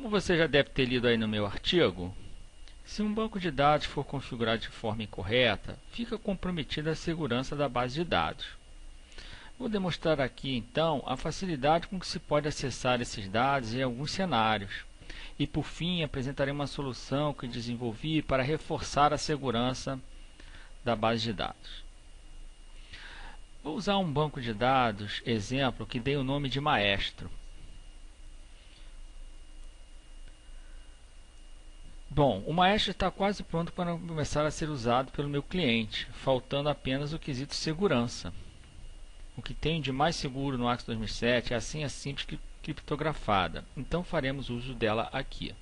Como você já deve ter lido aí no meu artigo, se um banco de dados for configurado de forma incorreta, fica comprometida a segurança da base de dados. Vou demonstrar aqui então a facilidade com que se pode acessar esses dados em alguns cenários. E por fim apresentarei uma solução que desenvolvi para reforçar a segurança da base de dados. Vou usar um banco de dados exemplo que dei o nome de Maestro. Bom, o Maestro está quase pronto para começar a ser usado pelo meu cliente, faltando apenas o quesito segurança. O que tem de mais seguro no Axis 2007 é a senha simples criptografada, então faremos uso dela aqui.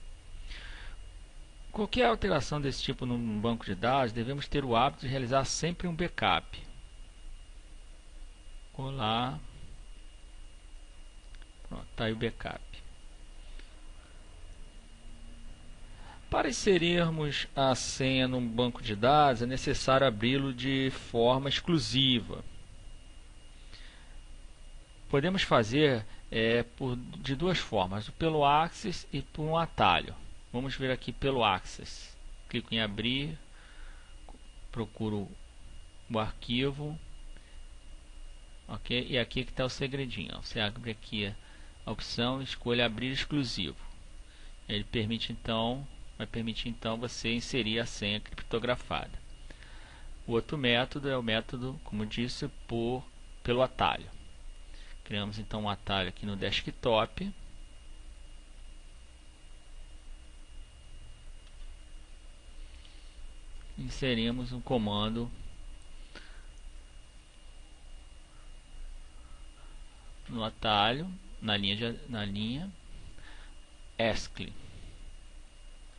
Qualquer alteração desse tipo num banco de dados, devemos ter o hábito de realizar sempre um backup. Olá, pronto, está aí o backup. Para inserirmos a senha num banco de dados, é necessário abri-lo de forma exclusiva. Podemos fazer de duas formas, pelo Axis e por um atalho. Vamos ver aqui pelo Axis. Clico em abrir, procuro o arquivo, ok? E aqui que está o segredinho. Você abre aqui a opção, escolha abrir exclusivo. Ele vai permitir então você inserir a senha criptografada. O outro método é o método, como disse, pelo atalho. Criamos então um atalho aqui no desktop. Inserimos um comando no atalho, na linha ESCLI.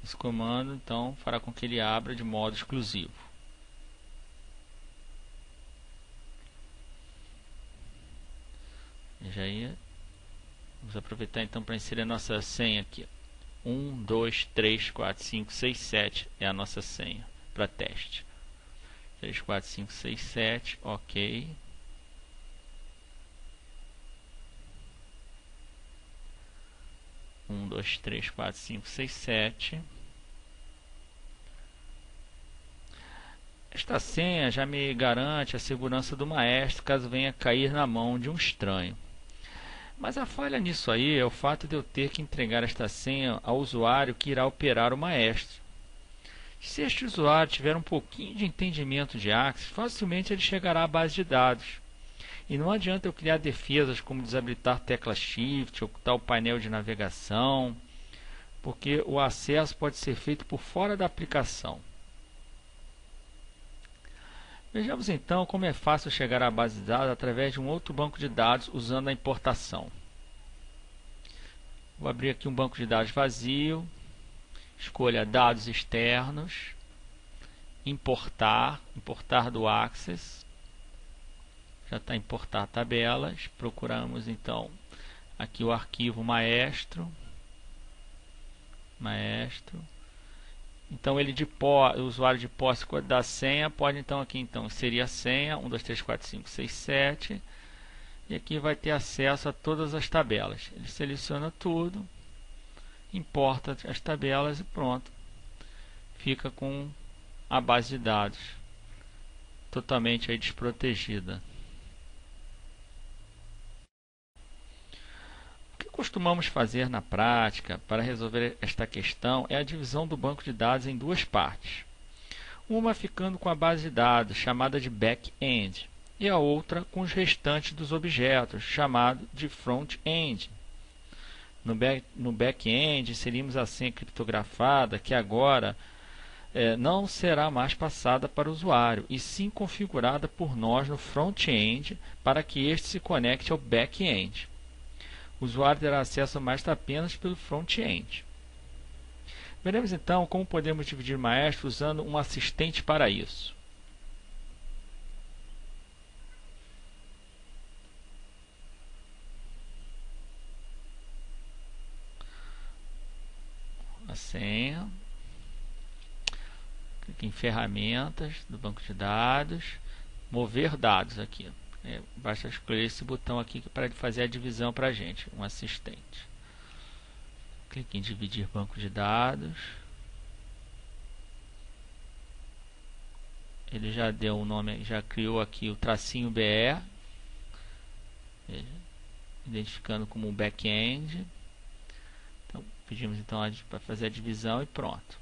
Esse comando então fará com que ele abra de modo exclusivo. Veja aí. Vamos aproveitar então para inserir a nossa senha aqui. 1, 2, 3, 4, 5, 6, 7 é a nossa senha para teste. 3, 4, 5, 6, 7, ok. Um, dois, três, quatro, cinco, seis, 7. Esta senha já me garante a segurança do Maestro caso venha cair na mão de um estranho. Mas a falha nisso aí é o fato de eu ter que entregar esta senha ao usuário que irá operar o Maestro. Se este usuário tiver um pouquinho de entendimento de Axis, facilmente ele chegará à base de dados. E não adianta eu criar defesas como desabilitar tecla Shift, ocultar o painel de navegação, porque o acesso pode ser feito por fora da aplicação. Vejamos então como é fácil chegar à base de dados através de um outro banco de dados usando a importação. Vou abrir aqui um banco de dados vazio, escolha dados externos, importar do Axis. Já está importar tabelas. Procuramos então aqui o arquivo Maestro. Então o usuário de posse da senha pode então aqui inserir a senha 1, 2, 3, 4, 5, 6, 7 e aqui vai ter acesso a todas as tabelas. Ele seleciona tudo, importa as tabelas e pronto, fica com a base de dados totalmente aí desprotegida. O que costumamos fazer na prática para resolver esta questão é a divisão do banco de dados em duas partes. Uma ficando com a base de dados, chamada de back-end, e a outra com os restantes dos objetos, chamado de front-end. No back-end, inserimos a senha criptografada, que agora não será mais passada para o usuário, e sim configurada por nós no front-end para que este se conecte ao back-end. O usuário terá acesso a Maestro apenas pelo front-end. Veremos então como podemos dividir Maestro usando um assistente para isso. A senha. Clique em ferramentas do banco de dados, mover dados aqui. Basta escolher esse botão aqui para fazer a divisão para a gente, um assistente. Clique em dividir banco de dados. Ele já deu um nome, já criou aqui o tracinho BE, identificando como um back-end. Então, pedimos então para fazer a divisão e pronto.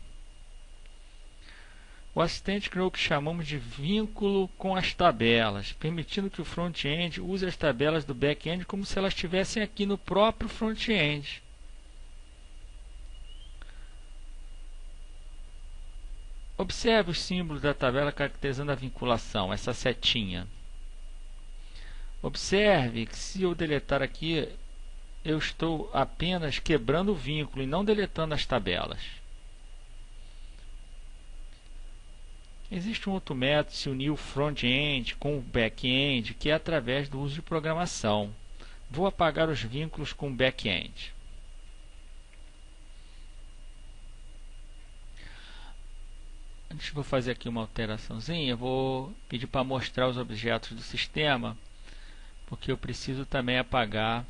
O assistente criou o que chamamos de vínculo com as tabelas, permitindo que o front-end use as tabelas do back-end como se elas estivessem aqui no próprio front-end. Observe os símbolos da tabela caracterizando a vinculação, essa setinha. Observe que se eu deletar aqui, eu estou apenas quebrando o vínculo e não deletando as tabelas. Existe um outro método de se unir o front-end com o back-end, que é através do uso de programação. Vou apagar os vínculos com o back-end. Antes vou fazer aqui uma alteraçãozinha, vou pedir para mostrar os objetos do sistema, porque eu preciso também apagar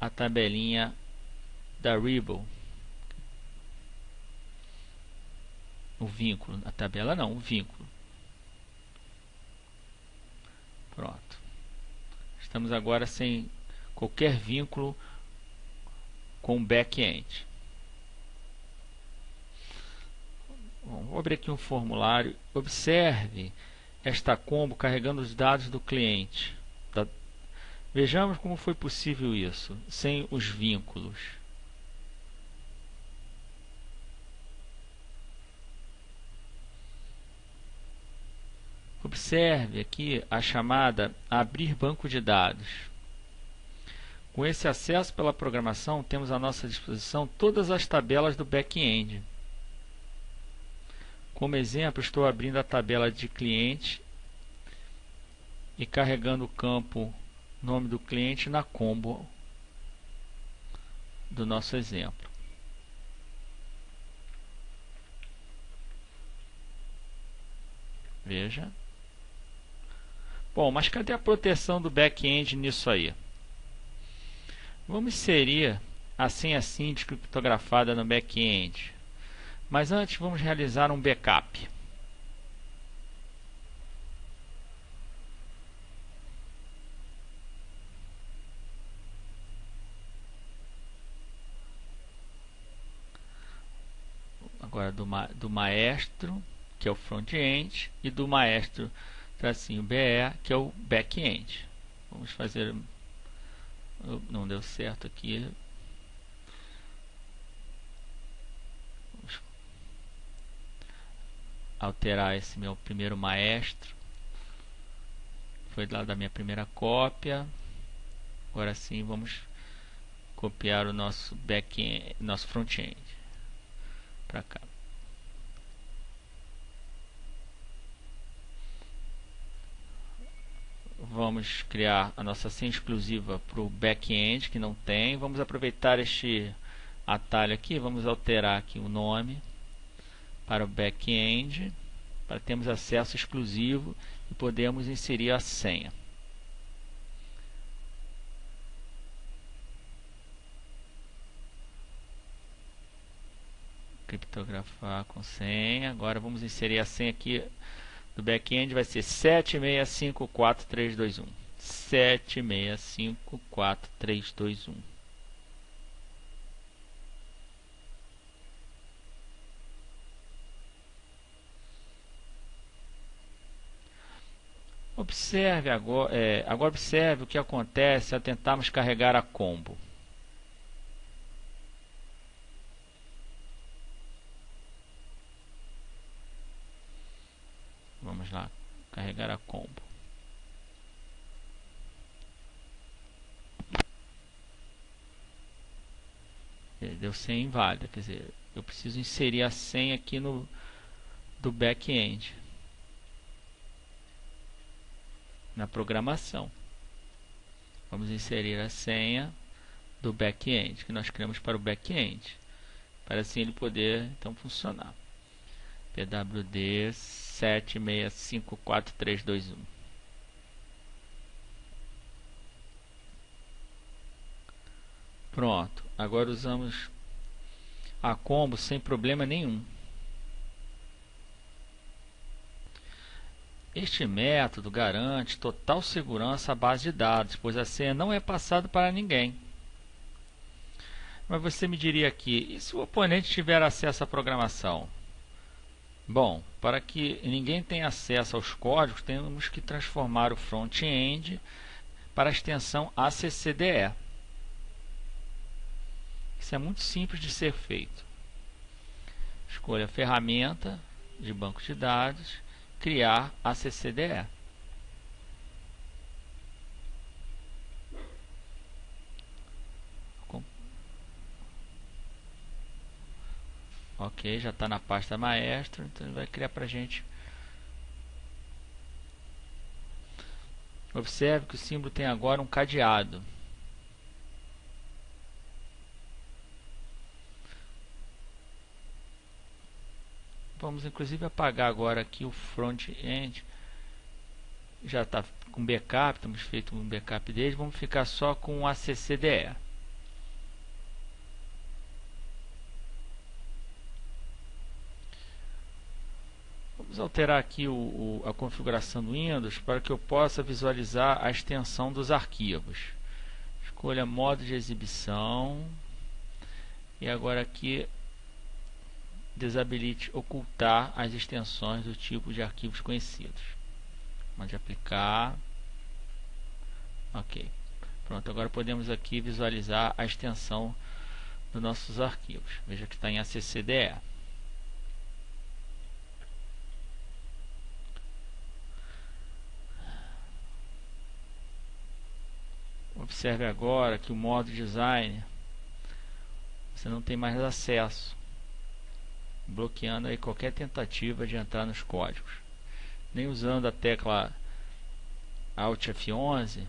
a tabelinha da Rebel. O vínculo, a tabela não, o vínculo. Pronto. Estamos agora sem qualquer vínculo com o back-end. Vou abrir aqui um formulário. Observe esta combo carregando os dados do cliente. Vejamos como foi possível isso, sem os vínculos. Observe aqui a chamada abrir banco de dados. Com esse acesso pela programação, temos à nossa disposição todas as tabelas do back-end. Como exemplo, estou abrindo a tabela de cliente e carregando o campo nome do cliente na combo do nosso exemplo. Veja. Bom, mas cadê a proteção do back-end nisso aí? Vamos inserir a senha síndica criptografada no back-end. Mas antes vamos realizar um backup. Agora do maestro, que é o front-end, e do maestro tracinho BE, que é o back-end. Vamos fazer... Não deu certo aqui. Vamos alterar esse meu primeiro maestro. Foi lá da minha primeira cópia. Agora sim vamos copiar o nosso back-end, nosso front-end para cá. Vamos criar a nossa senha exclusiva para o back-end, que não tem. Vamos aproveitar este atalho aqui, vamos alterar aqui o nome para o back-end, para termos acesso exclusivo e podemos inserir a senha. Criptografar com senha. Agora vamos inserir a senha aqui do back-end, vai ser 7654321. 7654321. Observe agora, agora observe o que acontece ao tentarmos carregar a combo. Vamos lá, carregar a combo. Deu senha inválida, quer dizer, eu preciso inserir a senha aqui do back-end, na programação. Vamos inserir a senha do back-end, que nós criamos para o back-end, para assim ele poder então funcionar. PWD 7654321. Pronto. Agora usamos a combo sem problema nenhum. Este método garante total segurança à base de dados, pois a senha não é passada para ninguém. Mas você me diria aqui, e se o oponente tiver acesso à programação? Bom, para que ninguém tenha acesso aos códigos, temos que transformar o front-end para a extensão ACCDE. Isso é muito simples de ser feito. Escolha a ferramenta de banco de dados, criar ACCDE. Ok, já está na pasta maestro, então ele vai criar para a gente. Observe que o símbolo tem agora um cadeado. Vamos inclusive apagar agora aqui o front-end. Já está com backup, temos feito um backup dele. Vamos ficar só com o ACCDE. Vamos alterar aqui a configuração do Windows para que eu possa visualizar a extensão dos arquivos. Escolha modo de exibição e agora aqui desabilite ocultar as extensões do tipo de arquivos conhecidos. Pode aplicar. Ok. Pronto, agora podemos aqui visualizar a extensão dos nossos arquivos. Veja que está em ACCDE. Observe agora que o modo design você não tem mais acesso, bloqueando aí qualquer tentativa de entrar nos códigos. Nem usando a tecla Alt F11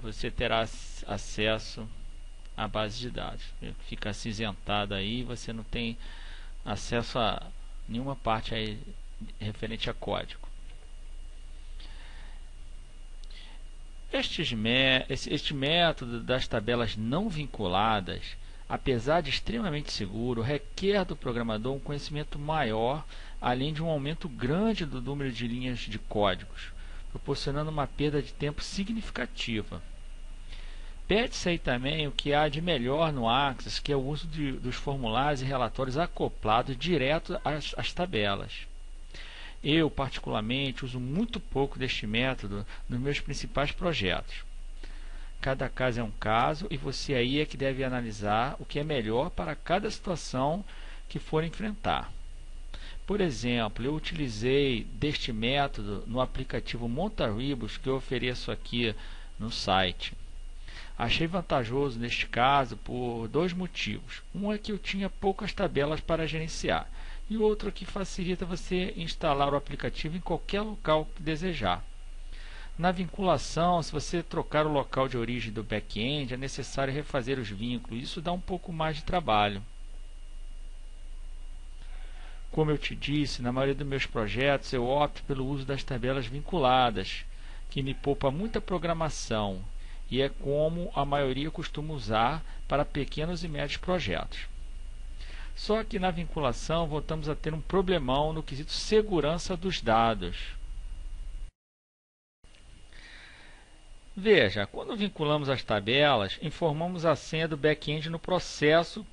você terá acesso à base de dados. Fica acinzentada aí, você não tem acesso a nenhuma parte aí referente a código. Este método das tabelas não vinculadas, apesar de extremamente seguro, requer do programador um conhecimento maior, além de um aumento grande do número de linhas de códigos, proporcionando uma perda de tempo significativa. Pede-se aí também o que há de melhor no Access, que é o uso dos formulários e relatórios acoplados direto às tabelas. Eu, particularmente, uso muito pouco deste método nos meus principais projetos. Cada caso é um caso e você aí é que deve analisar o que é melhor para cada situação que for enfrentar. Por exemplo, eu utilizei deste método no aplicativo MontaRibos que eu ofereço aqui no site. Achei vantajoso neste caso por dois motivos. Um é que eu tinha poucas tabelas para gerenciar e outro que facilita você instalar o aplicativo em qualquer local que desejar. Na vinculação, se você trocar o local de origem do back-end, é necessário refazer os vínculos. Isso dá um pouco mais de trabalho. Como eu te disse, na maioria dos meus projetos eu opto pelo uso das tabelas vinculadas, que me poupa muita programação e é como a maioria costuma usar para pequenos e médios projetos. Só que na vinculação voltamos a ter um problemão no quesito segurança dos dados. Veja, quando vinculamos as tabelas, informamos a senha do back-end no processo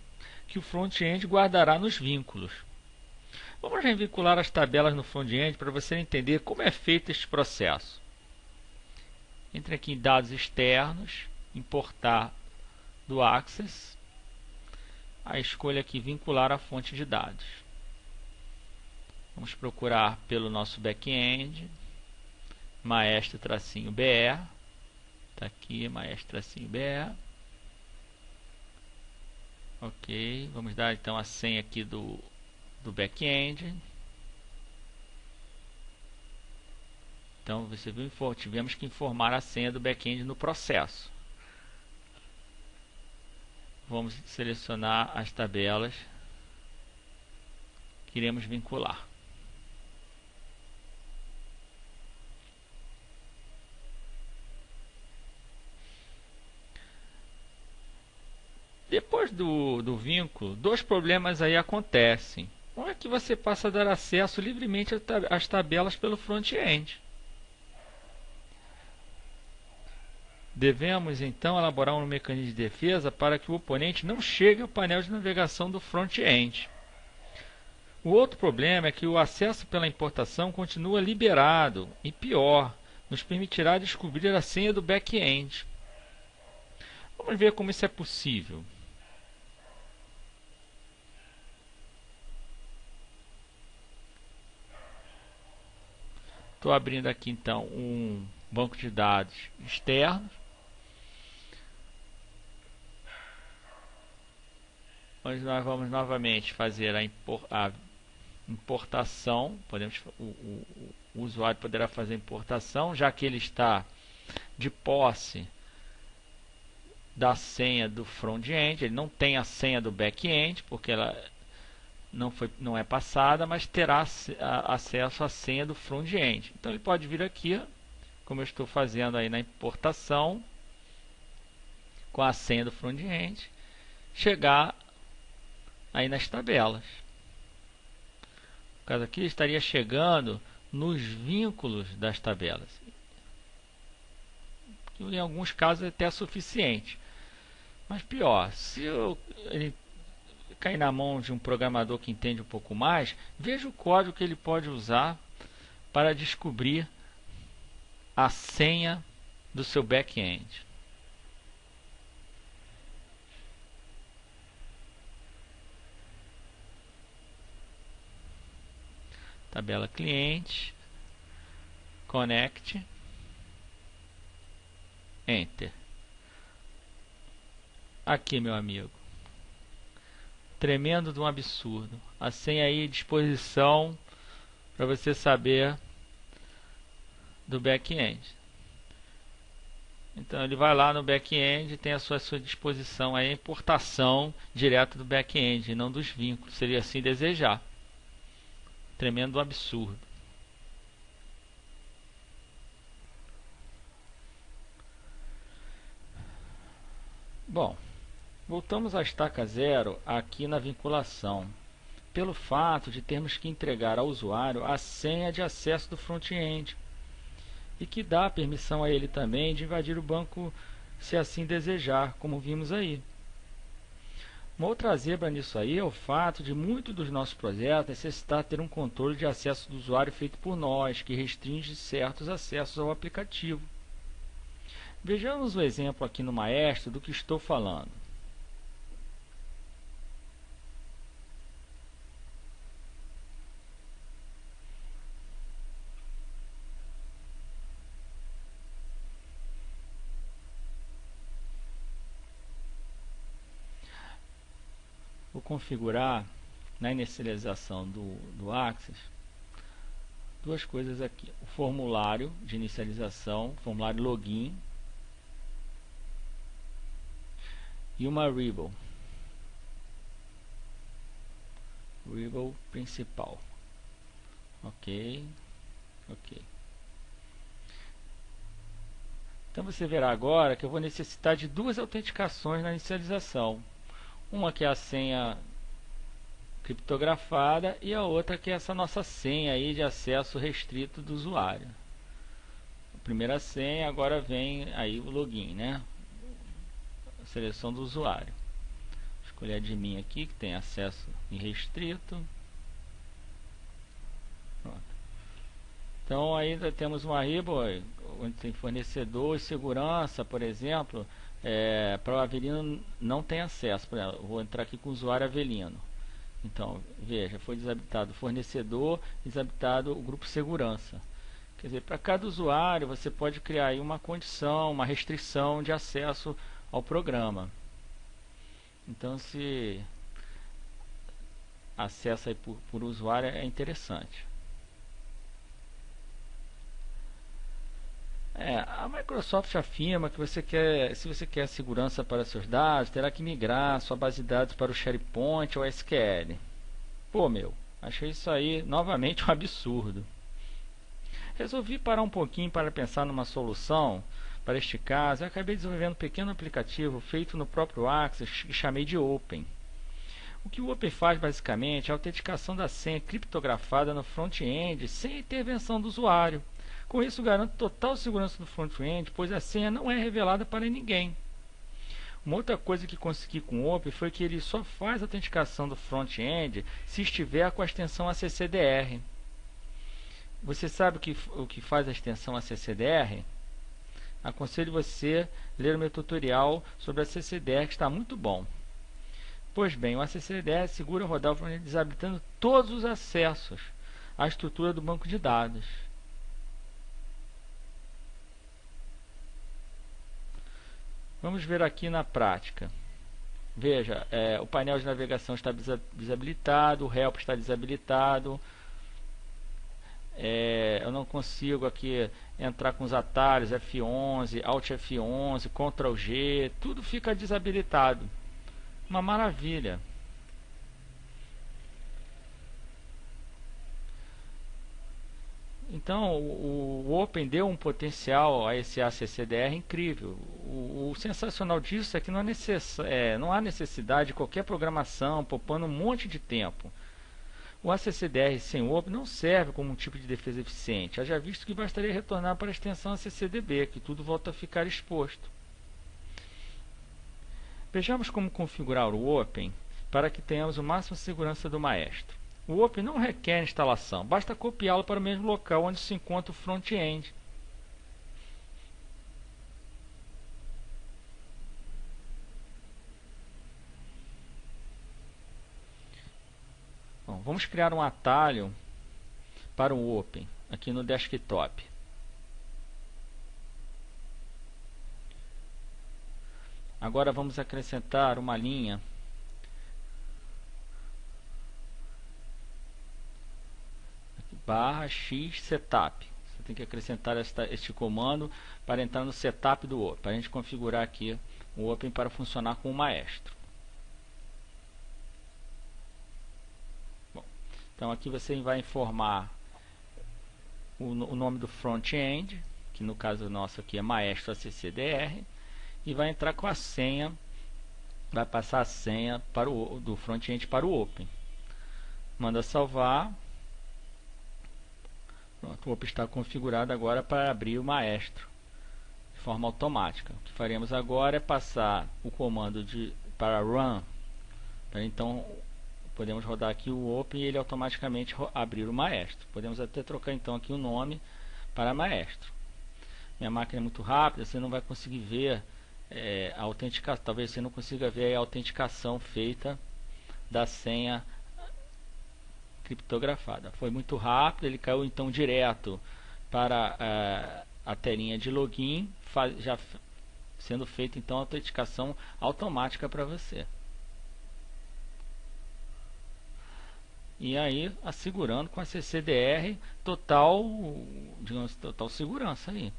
que o front-end guardará nos vínculos. Vamos revincular as tabelas no front-end para você entender como é feito este processo. Entre aqui em dados externos, importar do Access, a escolha aqui vincular a fonte de dados. Vamos procurar pelo nosso back-end, maestro-be, está aqui maestro-be. Ok, vamos dar então a senha aqui do back-end. Então você viu, tivemos que informar a senha do back-end no processo. Vamos selecionar as tabelas que iremos vincular. Depois do vínculo, dois problemas aí acontecem. Um é que você passa a dar acesso livremente às tabelas pelo front-end. Devemos então elaborar um mecanismo de defesa para que o oponente não chegue ao painel de navegação do front-end. O outro problema é que o acesso pela importação continua liberado e, pior, nos permitirá descobrir a senha do back-end. Vamos ver como isso é possível. Estou abrindo aqui então um banco de dados externo, onde nós vamos novamente fazer a importação. O usuário poderá fazer a importação, já que ele está de posse da senha do front-end. Ele não tem a senha do back-end, porque ela não é passada, mas terá acesso à senha do front-end. Então ele pode vir aqui, como eu estou fazendo aí na importação, com a senha do front-end, chegar aí nas tabelas. No caso aqui, estaria chegando nos vínculos das tabelas. Em alguns casos é até suficiente. Mas pior, se ele cair na mão de um programador que entende um pouco mais, veja o código que ele pode usar para descobrir a senha do seu back-end. Tabela cliente, connect, enter. Aqui, meu amigo, tremendo de um absurdo. A senha aí à disposição para você saber do back-end. Então ele vai lá no back-end e tem à sua disposição aí a importação direto do back-end e não dos vínculos, seria assim desejar. Tremendo absurdo. Bom, voltamos à estaca zero aqui na vinculação, pelo fato de termos que entregar ao usuário a senha de acesso do front-end e que dá permissão a ele também de invadir o banco se assim desejar, como vimos aí. Uma outra zebra nisso aí é o fato de muitos dos nossos projetos necessitar ter um controle de acesso do usuário feito por nós, que restringe certos acessos ao aplicativo. Vejamos o exemplo aqui no Maestro do que estou falando. Vou configurar na inicialização do Axis duas coisas aqui: o formulário de inicialização, formulário login, e uma Rebel principal. Ok. Então você verá agora que eu vou necessitar de duas autenticações na inicialização. Uma que é a senha criptografada e a outra que é essa nossa senha aí de acesso restrito do usuário. A primeira senha, agora vem aí o login, né? A seleção do usuário. Vou escolher a de mim aqui, que tem acesso irrestrito. Pronto. Então ainda temos uma Rebel onde tem fornecedor e segurança, por exemplo. Para o Avelino não tem acesso. Por exemplo, eu vou entrar aqui com o usuário Avelino. Então, veja, foi desabilitado o fornecedor, desabilitado o grupo segurança. Quer dizer, para cada usuário você pode criar aí uma condição, uma restrição de acesso ao programa. Então, se acesso aí por usuário é interessante. A Microsoft afirma que se você quer segurança para seus dados, terá que migrar sua base de dados para o SharePoint ou SQL. Pô, achei isso aí novamente um absurdo. Resolvi parar um pouquinho para pensar numa solução Para este caso, eu acabei desenvolvendo um pequeno aplicativo feito no próprio Axis e chamei de Open. O que o Open faz basicamente é a autenticação da senha criptografada no front-end sem a intervenção do usuário. Com isso, garante total segurança do front-end, pois a senha não é revelada para ninguém. Uma outra coisa que consegui com o Open foi que ele só faz a autenticação do front-end se estiver com a extensão ACCDR. Você sabe o que faz a extensão ACCDR? Aconselho você ler o meu tutorial sobre a ACCDR, que está muito bom. Pois bem, o ACCDR segura rodar o front-end desabilitando todos os acessos à estrutura do banco de dados. Vamos ver aqui na prática. Veja, o painel de navegação está desabilitado, o help está desabilitado. Eu não consigo aqui entrar com os atalhos F11, Alt F11, Ctrl G, tudo fica desabilitado. Uma maravilha. Então, o Open deu um potencial a esse ACCDR incrível. O sensacional disso é que não há necessidade de qualquer programação, poupando um monte de tempo. O ACCDR sem o Open não serve como um tipo de defesa eficiente, haja visto que bastaria retornar para a extensão ACCDB, que tudo volta a ficar exposto. Vejamos como configurar o Open para que tenhamos o máximo de segurança do Maestro. O Open não requer instalação, basta copiá-lo para o mesmo local onde se encontra o front-end. Bom, vamos criar um atalho para o Open aqui no desktop. Agora vamos acrescentar uma linha /x setup. Você tem que acrescentar este comando para entrar no setup do Open, para a gente configurar aqui o Open para funcionar com o Maestro. Bom, então aqui você vai informar o nome do front-end, que no caso nosso aqui é Maestro ACCDR, e vai entrar com a senha, vai passar a senha do front-end para o Open. Manda salvar. Pronto, o Open está configurado agora para abrir o Maestro de forma automática. O que faremos agora é passar o comando para run. Então podemos rodar aqui o Open e ele automaticamente abrir o Maestro. Podemos até trocar então aqui o nome para Maestro. Minha máquina é muito rápida, você não vai conseguir ver a autenticação. Talvez você não consiga ver a autenticação feita da senha criptografada. Foi muito rápido, ele caiu então direto para a telinha de login, já sendo feita então a autenticação automática para você. E aí assegurando com a CCDR total, digamos, total segurança aí.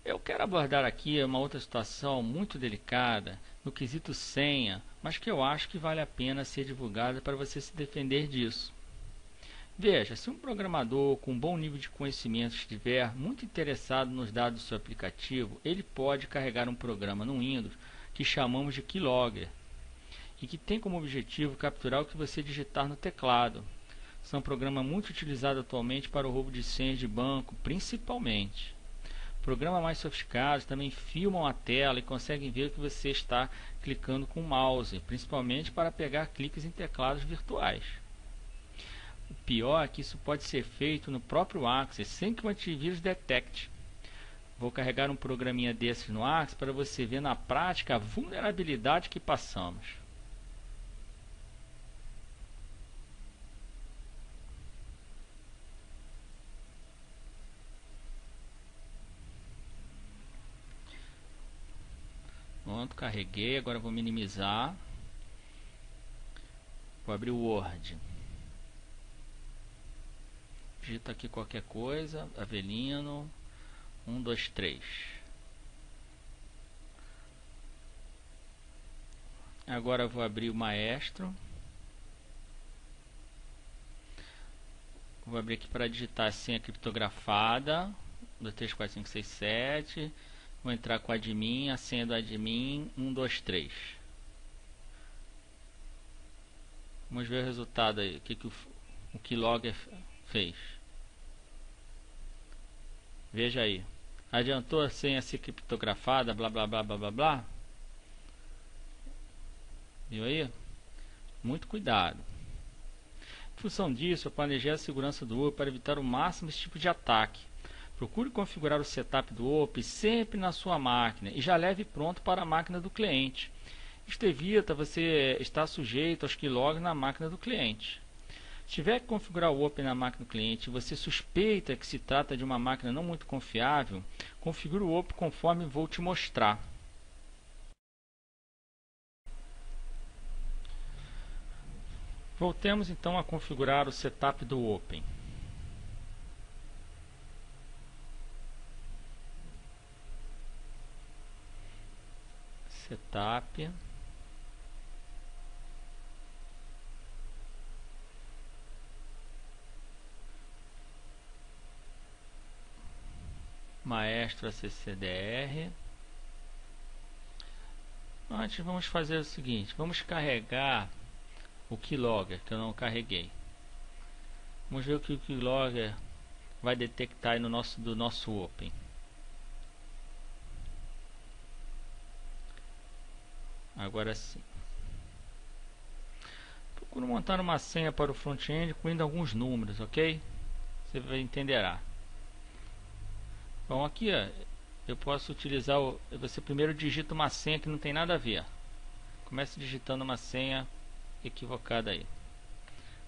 Eu quero abordar aqui uma outra situação muito delicada no quesito senha, mas que eu acho que vale a pena ser divulgada para você se defender disso. Veja, se um programador com bom nível de conhecimento estiver muito interessado nos dados do seu aplicativo, ele pode carregar um programa no Windows que chamamos de Keylogger e que tem como objetivo capturar o que você digitar no teclado. São programas muito utilizados atualmente para o roubo de senhas de banco, principalmente. Programas mais sofisticados também filmam a tela e conseguem ver o que você está clicando com o mouse, principalmente para pegar cliques em teclados virtuais. O pior é que isso pode ser feito no próprio Axis, sem que o antivírus detecte. Vou carregar um programinha desses no Axis para você ver na prática a vulnerabilidade que passamos. Pronto, carreguei, agora vou minimizar. Vou abrir o Word. Digita aqui qualquer coisa, Avelino 1, 2, 3. Agora eu vou abrir o Maestro. Vou abrir aqui para digitar a senha criptografada do 34567. Vou entrar com o admin, a senha do admin 123. Vamos ver o resultado aí, o keylogger fez. Veja aí. Adiantou a senha ser criptografada, blá blá blá blá blá blá. Viu aí? Muito cuidado. Em função disso, eu planejei a segurança do OP para evitar o máximo esse tipo de ataque. Procure configurar o setup do OP sempre na sua máquina e já leve pronto para a máquina do cliente. Isto evita você estar sujeito aos keylogs na máquina do cliente. Se tiver que configurar o OP na máquina do cliente e você suspeita que se trata de uma máquina não muito confiável, configure o OP conforme vou te mostrar. Voltemos então a configurar o setup do Open. Setup. Maestro ACCDR. Antes vamos fazer o seguinte, vamos carregar o keylogger que eu não carreguei. Vamos ver o que o keylogger vai detectar aí no do nosso Open. Agora sim. Procuro montar uma senha para o front-end incluindo alguns números, ok? Você entenderá. Bom, aqui ó, eu posso utilizar você primeiro digita uma senha que não tem nada a ver. Comece digitando uma senha equivocada aí.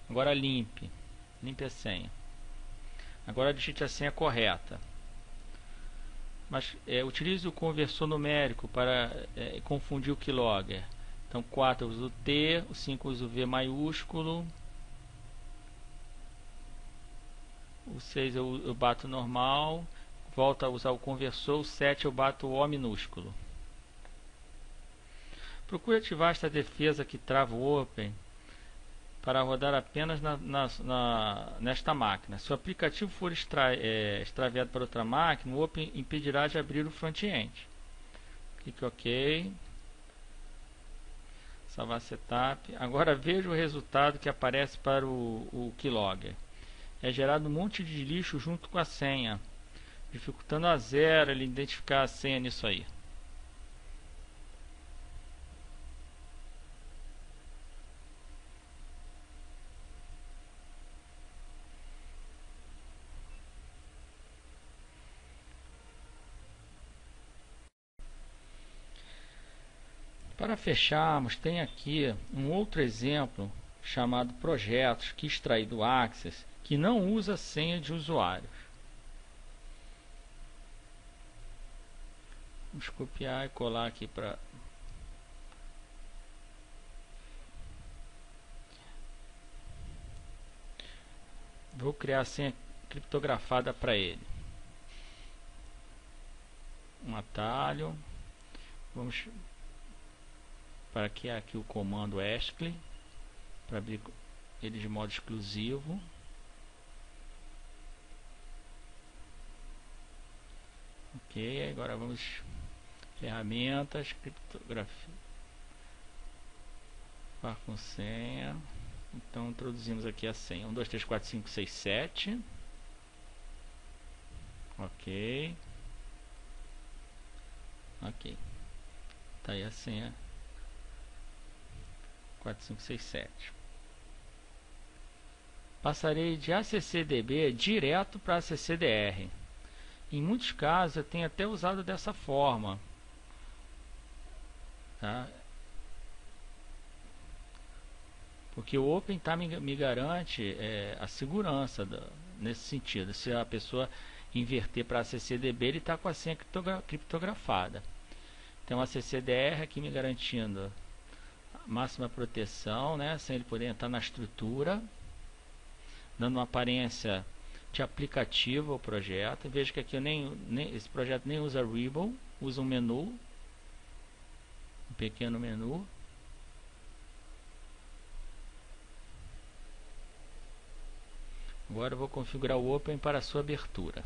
Agora limpe a senha. Agora digite a senha correta. Mas utilize o conversor numérico para confundir o keylogger. Então 4 eu uso o T, o 5 eu uso o V maiúsculo, o 6 eu bato normal, volto a usar o conversor, o 7 eu bato o O minúsculo. Procure ativar esta defesa que trava o Open para rodar apenas nesta máquina. Se o aplicativo for extraviado para outra máquina, o Open impedirá de abrir o front-end. Clique OK. Salvar setup. Agora veja o resultado que aparece para o keylogger. É gerado um monte de lixo junto com a senha, dificultando a zero ele identificar a senha nisso aí. Para fecharmos, tem aqui um outro exemplo chamado projetos que extrai do Access que não usa senha de usuário. Vamos copiar e colar aqui para vou criar a senha criptografada para ele. Um atalho. Vamos para criar aqui o comando ASCII para abrir ele de modo exclusivo. Ok, agora vamos ferramentas, criptografia com senha. Então introduzimos aqui a senha 1, 2, 3, 4, 5, 6, 7. Ok. Ok. Tá aí a senha 4567. Passarei de ACCDB direto para ACCDR. Em muitos casos eu tenho até usado dessa forma, tá? Porque o Open me garante a segurança nesse sentido. Se a pessoa inverter para ACCDB, ele está com a senha criptografada. Então a ACCDR aqui me garantindo máxima proteção, né, sem ele poder entrar na estrutura, dando uma aparência de aplicativo ao projeto. Veja que aqui esse projeto nem usa Rebel, usa um menu, um pequeno menu. Agora eu vou configurar o Open para a sua abertura.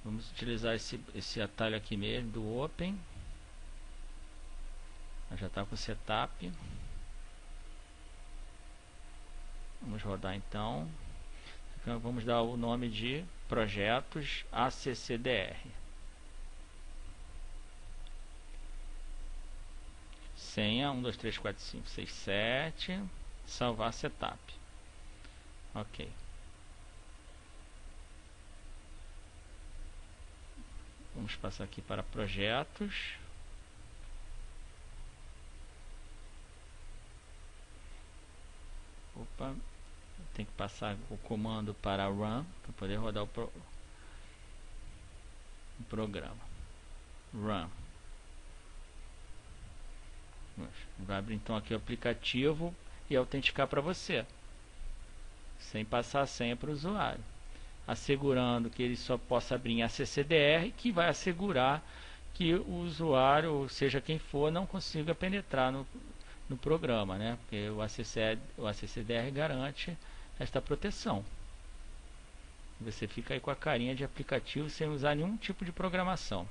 Vamos utilizar esse atalho aqui mesmo do Open. Já está com o setup. Vamos rodar então. Vamos dar o nome de projetos ACCDR. Senha 1, 2, 3, 4, 5, 6, 7. Salvar setup. Ok. Vamos passar aqui para projetos. Opa, tem que passar o comando para run para poder rodar o programa. Run. Vai abrir então aqui o aplicativo e autenticar para você, sem passar a senha para o usuário, assegurando que ele só possa abrir em ACCDR, que vai assegurar que o usuário, ou seja quem for, não consiga penetrar no programa, né? Porque o ACCDR garante esta proteção. Você fica aí com a carinha de aplicativo sem usar nenhum tipo de programação.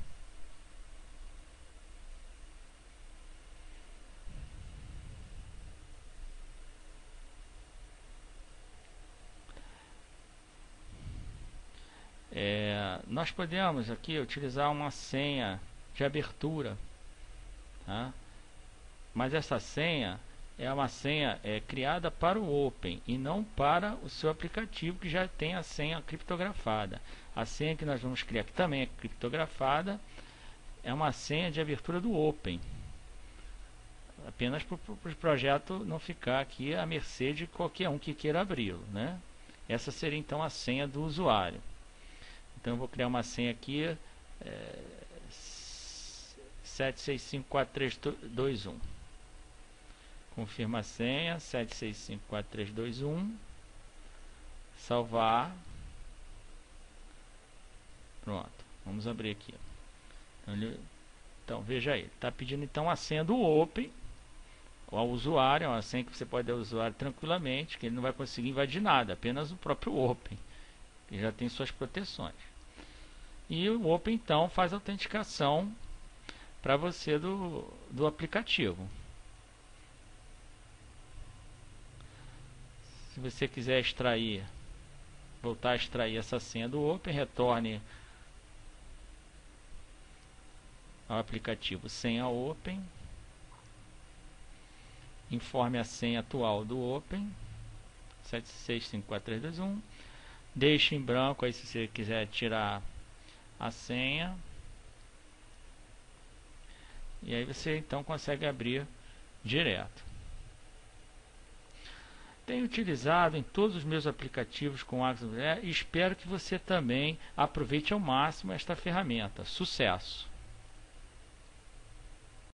Nós podemos aqui utilizar uma senha de abertura, tá? Mas essa senha é uma senha criada para o Open e não para o seu aplicativo que já tem a senha criptografada. A senha que nós vamos criar, que também é criptografada, é uma senha de abertura do Open, apenas para o projeto não ficar aqui à mercê de qualquer um que queira abri-lo, né? Essa seria então a senha do usuário. Então eu vou criar uma senha aqui, 7654321. Confirma a senha, 7654321. Salvar. Pronto, vamos abrir aqui. Então veja aí, está pedindo então a senha do Open ao usuário, é uma senha que você pode dar ao usuário tranquilamente, que ele não vai conseguir invadir nada, apenas o próprio Open, que já tem suas proteções. E o Open então faz a autenticação para você do aplicativo. Se você quiser extrair, voltar a extrair essa senha do Open, retorne ao aplicativo senha Open, informe a senha atual do Open, 7654321, deixe em branco aí se você quiser tirar a senha, e aí você então consegue abrir direto. Tenho utilizado em todos os meus aplicativos com Axis e espero que você também aproveite ao máximo esta ferramenta. Sucesso!